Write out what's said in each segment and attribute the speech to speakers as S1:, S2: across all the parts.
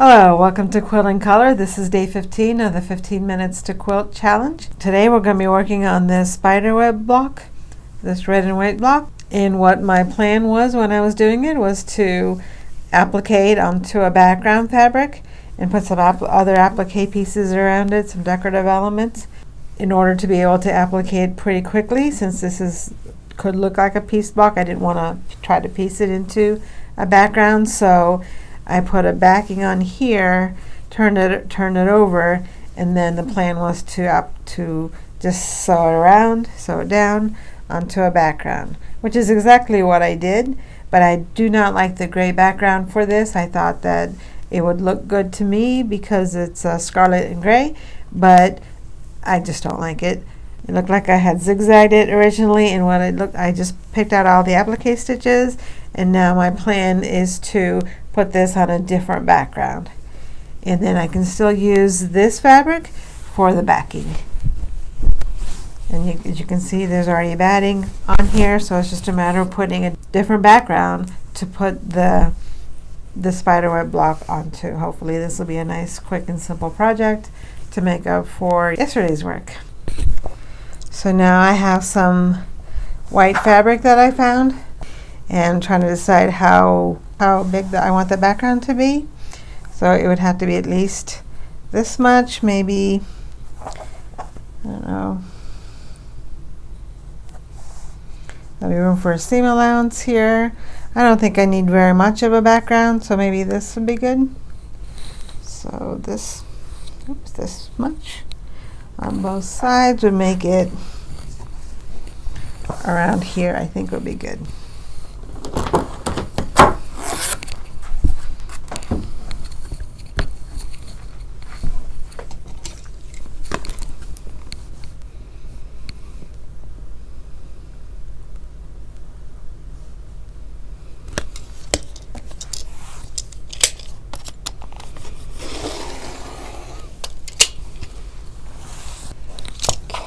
S1: Hello, welcome to Quilt in Color. This is day 15 of the 15 Minutes to Quilt Challenge. Today we're going to be working on this spiderweb block, this red and white block. And what my plan was when I was doing it was to applique onto a background fabric and put some other applique pieces around it, some decorative elements, in order to be able to applique it pretty quickly. Since this could look like a piece block, I didn't want to try to piece it into a background, so I put a backing on here, turn it over, and then the plan was to just sew it down onto a background, which is exactly what I did. But I do not like the gray background for this. I thought that it would look good to me because it's scarlet and gray, but I just don't like it. It looked like I had zigzagged it originally, and I just picked out all the applique stitches, and now my plan is to put this on a different background. And then I can still use this fabric for the backing. And as you can see, there's already batting on here, so it's just a matter of putting a different background to put the spiderweb block onto. Hopefully this will be a nice, quick, and simple project to make up for yesterday's work. So now I have some white fabric that I found, and I'm trying to decide how big I want the background to be. So it would have to be at least this much, maybe, I don't know. There'll be room for a seam allowance here. I don't think I need very much of a background, so maybe this would be good. So this much on both sides would make it around here, I think would be good.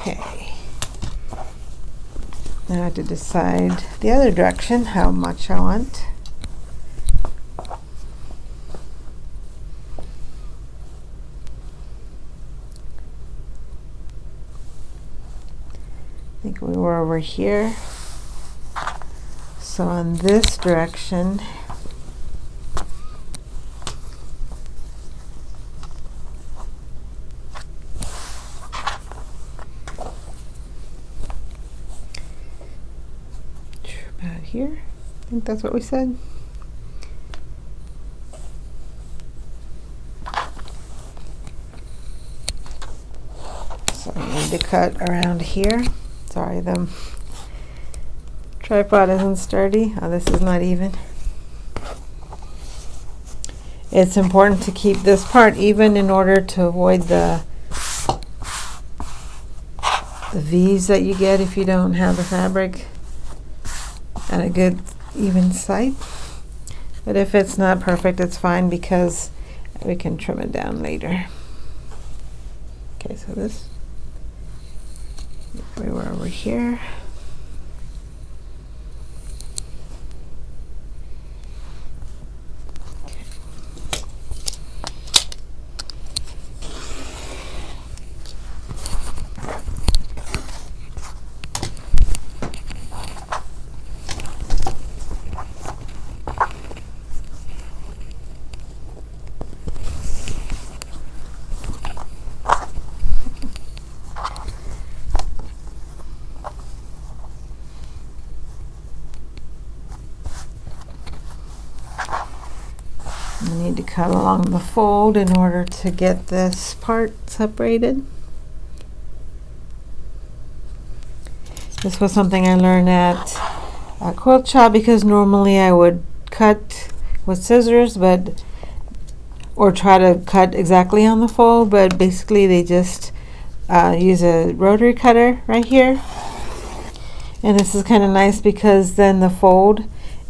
S1: Okay. Now I have to decide the other direction, how much I want. I think we were over here. So on this direction, about here, I think that's what we said. So I need to cut around here. Sorry, the tripod isn't sturdy. Oh, this is not even. It's important to keep this part even in order to avoid the V's that you get if you don't have the fabric at a good even site. But if it's not perfect, it's fine because we can trim it down later. Okay, so we were over here. I need to cut along the fold in order to get this part separated. This was something I learned at a quilt shop, because normally I would cut with scissors, or try to cut exactly on the fold, but basically they just use a rotary cutter right here. And this is kind of nice because then the fold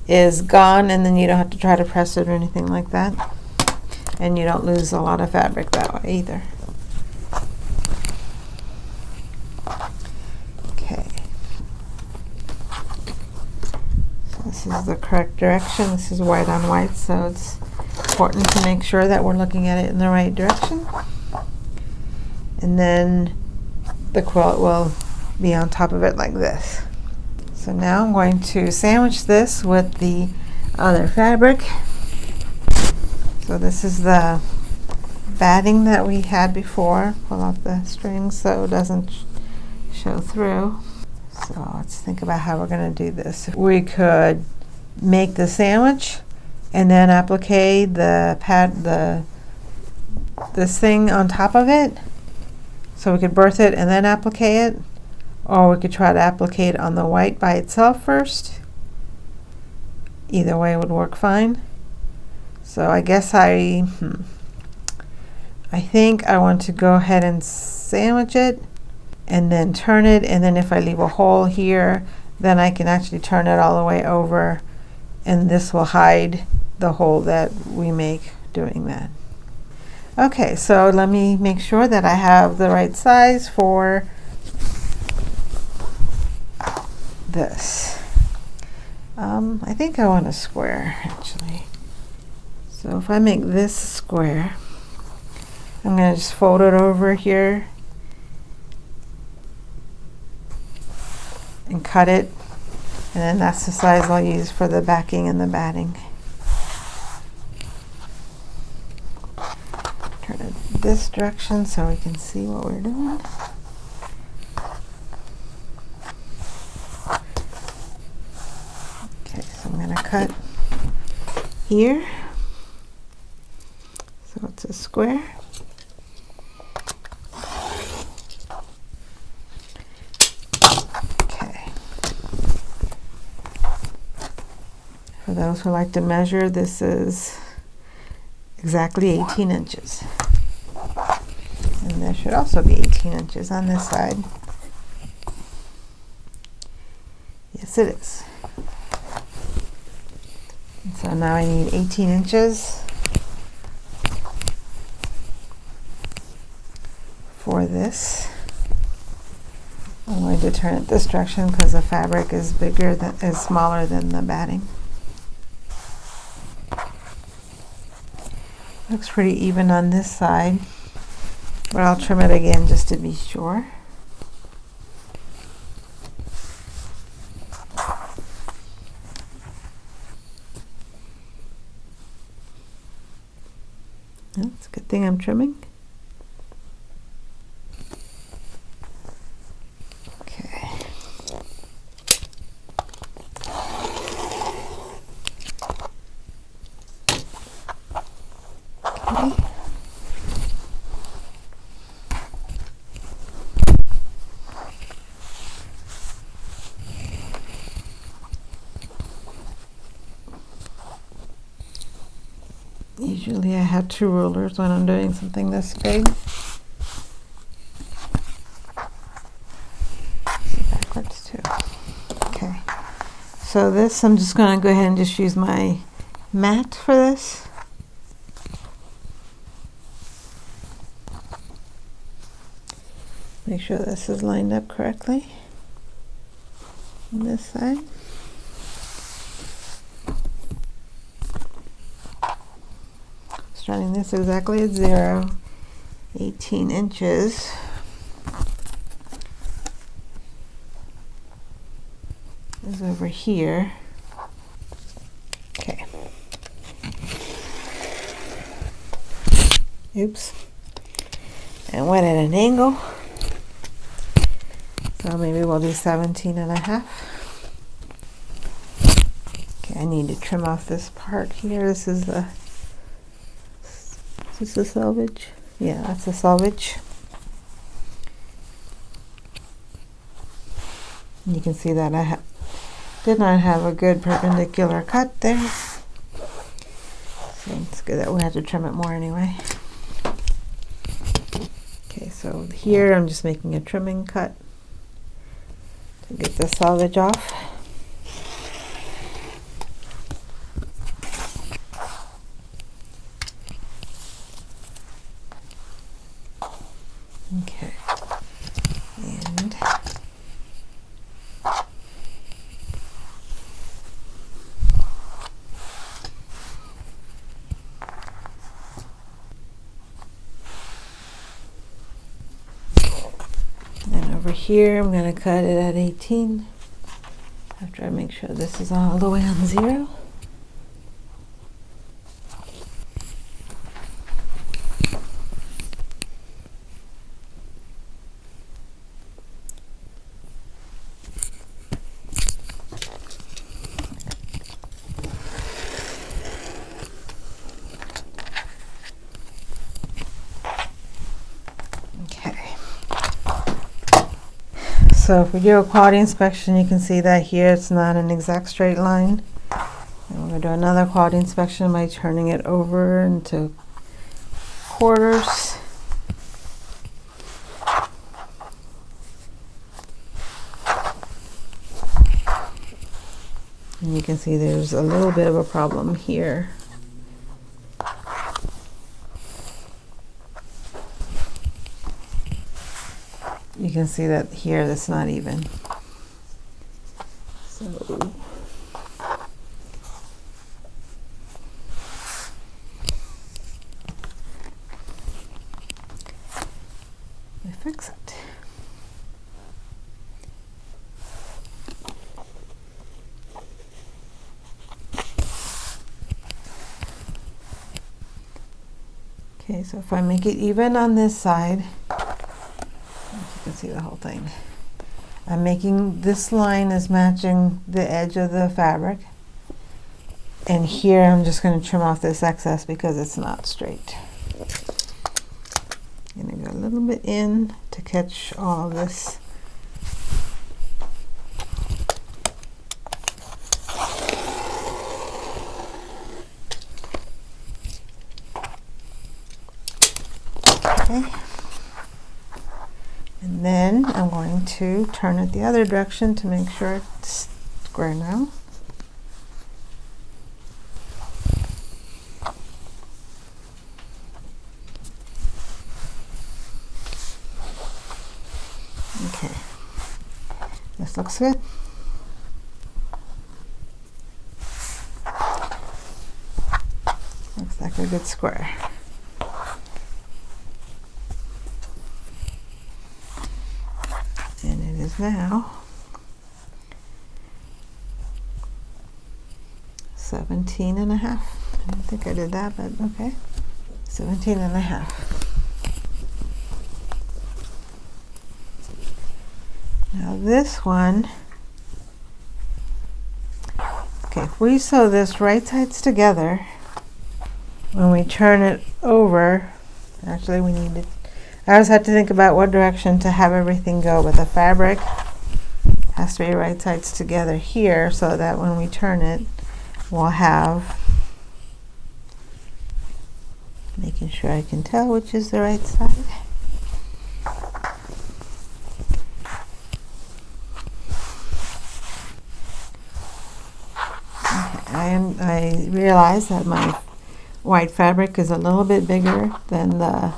S1: is gone, and then you don't have to try to press it or anything like that, and you don't lose a lot of fabric that way either. Okay, so this is the correct direction. This is white on white, so it's important to make sure that we're looking at it in the right direction. And then the quilt will be on top of it like this. So now I'm going to sandwich this with the other fabric. So this is the batting that we had before. Pull out the string so it doesn't show through. So let's think about how we're going to do this. We could make the sandwich and then applique this thing on top of it. So we could birth it and then applique it, or we could try to applique it on the white by itself first. Either way would work fine. So I guess I think I want to go ahead and sandwich it and then turn it, and then if I leave a hole here, then I can actually turn it all the way over, and this will hide the hole that we make doing that. Okay, so let me make sure that I have the right size for this. I think I want a square actually. So if I make this square, I'm going to just fold it over here and cut it, and then that's the size I'll use for the backing and the batting. Turn it this direction so we can see what we're doing. Okay, so I'm going to cut here so it's a square. For those who like to measure, this is exactly 18 inches. And there should also be 18 inches on this side. Yes, it is. And so now I need 18 inches for this. I'm going to turn it this direction because the fabric is smaller than the batting. Looks pretty even on this side, but I'll trim it again just to be sure. It's a good thing I'm trimming. Okay. Usually I have two rulers when I'm doing something this big. Backwards too. Okay. So this, I'm just going to go ahead and just use my mat for this. Make sure this is lined up correctly on this side. Starting this exactly at 0, 18 inches. Is over here. Okay. Oops. And went at an angle. So maybe we'll do 17.5. Okay, I need to trim off this part here. This is the Is this the selvage? Yeah, that's the selvage. You can see that I did not have a good perpendicular cut there. So it's good that we have to trim it more anyway. Okay, so here I'm just making a trimming cut to get the selvage off. Okay, and over here, I'm going to cut it at 18 after I make sure this is all the way on 0. So if we do a quality inspection, you can see that here it's not an exact straight line. And we're going to do another quality inspection by turning it over into quarters. And you can see there's a little bit of a problem here. You can see that here that's not even. So we fix it. Okay, so if I make it even on this side, you can see the whole thing. I'm making this line is matching the edge of the fabric, and here I'm just going to trim off this excess because it's not straight. I'm going to go a little bit in to catch all of this. Okay. And then I'm going to turn it the other direction to make sure it's square now. Okay, this looks good. Looks like a good square. And it is now 17 and a half. I don't think I did that, but okay. 17 and a half. Now this one, okay, if we sew this right sides together, when we turn it over, actually we need to, I always have to think about what direction to have everything go, but the fabric has to be right sides together here so that when we turn it, we'll have, making sure I can tell which is the right side. Okay, I realize that my white fabric is a little bit bigger than the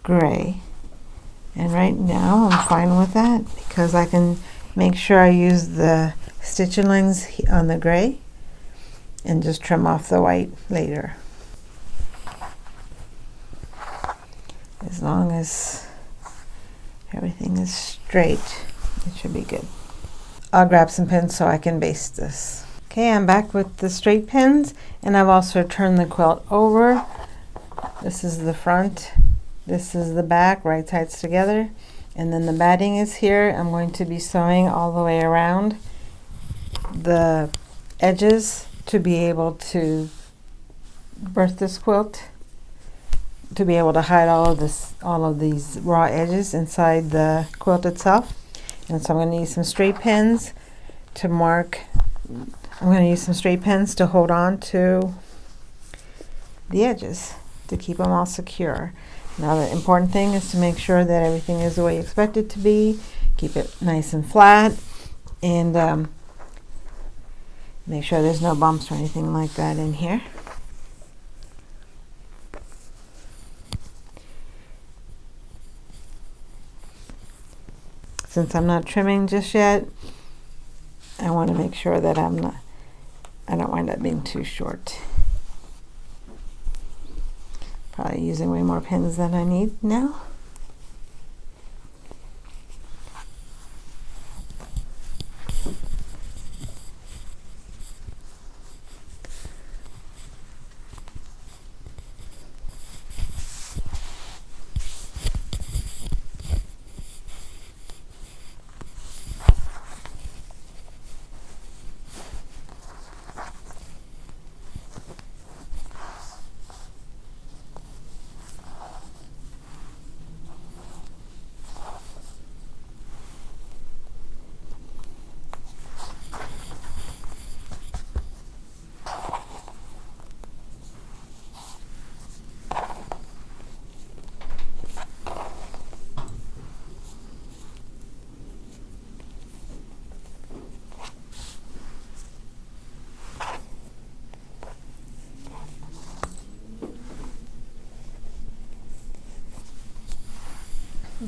S1: gray, and right now I'm fine with that because I can make sure I use the stitching lines on the gray and just trim off the white later. As long as everything is straight, it should be good. I'll grab some pins so I can baste this. Okay, I'm back with the straight pins, and I've also turned the quilt over. This is the front, this is the back, right sides together, and then the batting is here. I'm going to be sewing all the way around the edges to be able to birth this quilt, to be able to hide all of these raw edges inside the quilt itself. And so I'm going to use some straight pins to mark. I'm going to use some straight pins to hold on to the edges to keep them all secure. Now the important thing is to make sure that everything is the way you expect it to be. Keep it nice and flat, and make sure there's no bumps or anything like that in here. Since I'm not trimming just yet, I want to make sure that I don't wind up being too short. Probably using way more pins than I need now.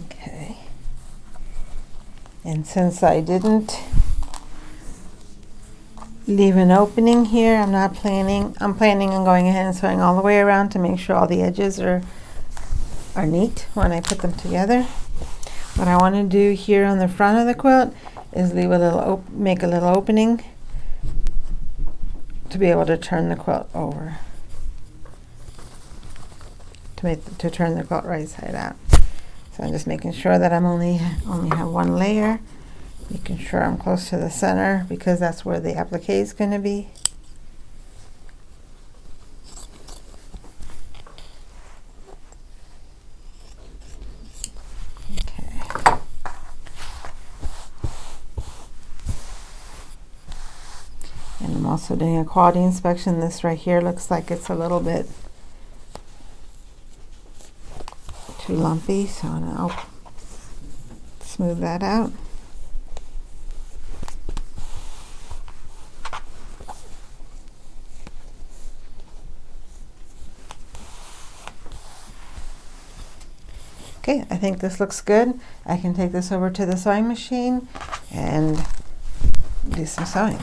S1: Okay. And since I didn't leave an opening here, I'm planning on going ahead and sewing all the way around to make sure all the edges are neat when I put them together. What I want to do here on the front of the quilt is leave a little make a little opening to be able to turn the quilt over, to turn the quilt right side out. So I'm just making sure that I'm only have one layer, making sure I'm close to the center because that's where the applique is going to be. Okay. And I'm also doing a quality inspection. This right here looks like it's a little bit too lumpy, so I'll smooth that out. Okay, I think this looks good. I can take this over to the sewing machine and do some sewing.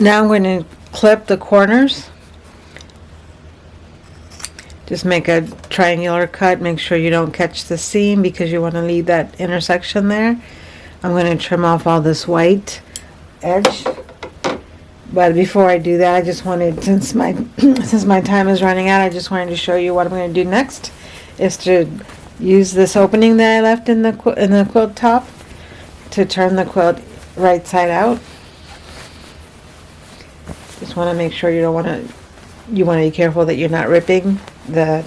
S1: Now I'm going to clip the corners. Just make a triangular cut. Make sure you don't catch the seam because you want to leave that intersection there. I'm going to trim off all this white edge. But before I do that, I just wanted, since my time is running out, I just wanted to show you what I'm going to do next. Is to use this opening that I left in the quilt top to turn the quilt right side out. Just want to make sure you want to be careful that you're not ripping the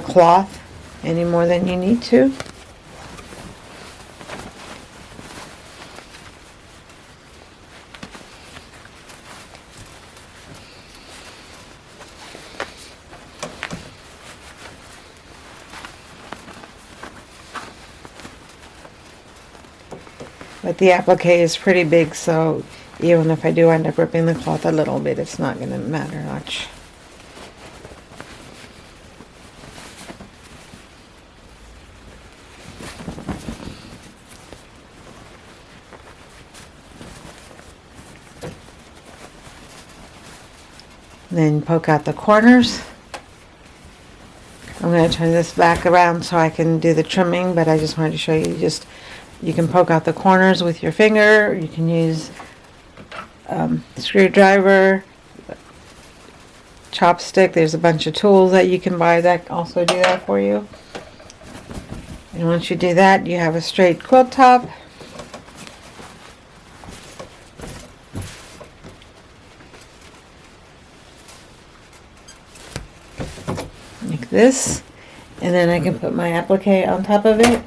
S1: cloth any more than you need to. But the applique is pretty big, so even if I do end up ripping the cloth a little bit, it's not going to matter much. Then poke out the corners. I'm going to turn this back around so I can do the trimming, but I just wanted to show you, you can poke out the corners with your finger. You can use screwdriver, chopstick. There's a bunch of tools that you can buy that also do that for you. And once you do that, you have a straight quilt top. Like this. And then I can put my applique on top of it.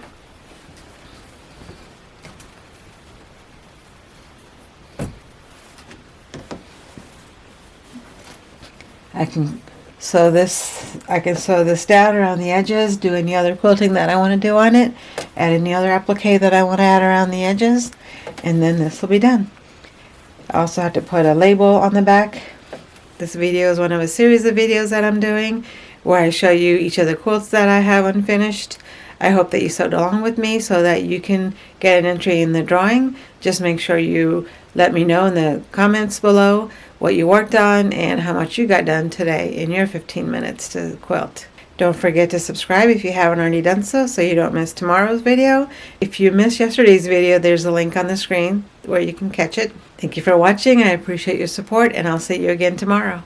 S1: I can sew this down around the edges, do any other quilting that I want to do on it, add any other applique that I want to add around the edges, and then this will be done. I also have to put a label on the back. This video is one of a series of videos that I'm doing where I show you each of the quilts that I have unfinished. I hope that you sewed along with me so that you can get an entry in the drawing. Just make sure you let me know in the comments below what you worked on and how much you got done today in your 15 minutes to quilt. Don't forget to subscribe if you haven't already done so you don't miss tomorrow's video. If you missed yesterday's video, there's a link on the screen where you can catch it. Thank you for watching. I appreciate your support, and I'll see you again tomorrow.